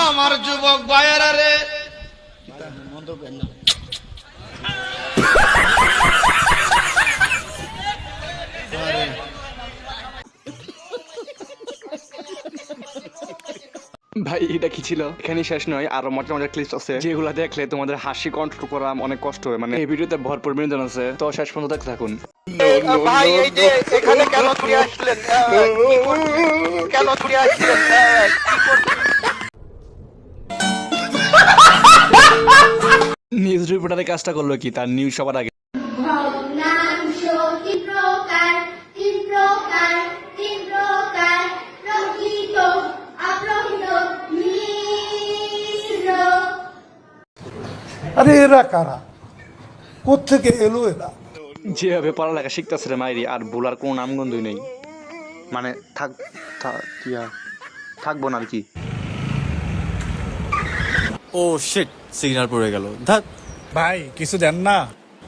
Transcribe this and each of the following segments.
আমার যুবক ভাইয়েরা রে, ভাই এটা কি ছিল? এখানে শেষ নয়, আরো মজার মজার ক্লিপস আছে যেগুলো দেখলে তোমাদের হাসি কন্ট্রোল করা অনেক কষ্ট হয়। মানে এই ভিডিওতে ভরপুর বিনোদন আছে, তো শেষ পর্যন্ত দেখতে থাকুন। ভাই এই যে এখানে কেন ঘুরে আসলেন? কেন ঘুরে আসলেন? নিউজ রিপোর্টারের কাজটা করলো কি, তার নিউজ সবার আগে। ভগ্নাংশ তিন প্রকার, তিন প্রকার, তিন প্রকার, প্রকৃত, অপ্রকৃত, মিশ্র। আরে এরা কারা, কোত্থেকে এলো এরা? যেভাবে পড়ালেখা শিখতেছে রে মাইরি, আর ভুলার কোনো নামগন্ধই নেই। মানে থাকবো না আর কি। ও শিট, সিগন্যাল পড়ে গেল। ধ্যাৎ। ভাই কিছু দেন না,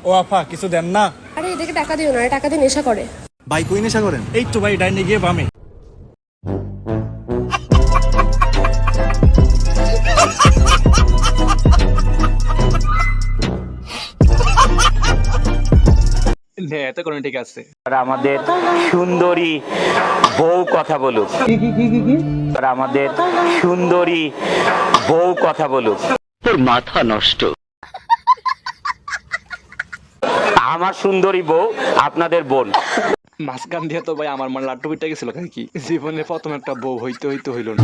ও আফা কিছু দেন না। আরে এদেরকে টাকা দিও না, টাকা দিয়ে নেশা করে। ভাই কই নেশা করেন? এই তো ভাই ডাইনে গিয়ে বামে। এত কোনো ঠিক আছে। আর আমাদের সুন্দরী বউ কথা বলুক। আর আমাদের সুন্দরী বউ কথা বলুক। তোর মাথা নষ্ট। আমার সুন্দরী বউ আপনাদের বোন। মাঝখান দিয়ে তো ভাই আমার মানে লাড্ডু পিঠা গেছিল কি, জীবনে প্রথম একটা বউ হইতে হইল না।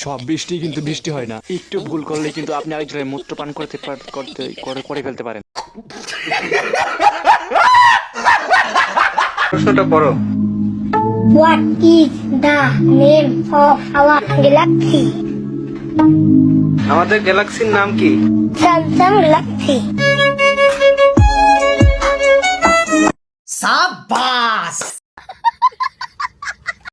সব বৃষ্টি কিন্তু বৃষ্টি হয় না, একটু ভুল করলে কিন্তু আপনি আরেকজনের মূত্র পান করে ফেলতে পারেন। প্রশ্নটা পড়ো। What is the name of our galaxy? আমাদের গ্যালাক্সির নাম কি? Samsung Galaxy.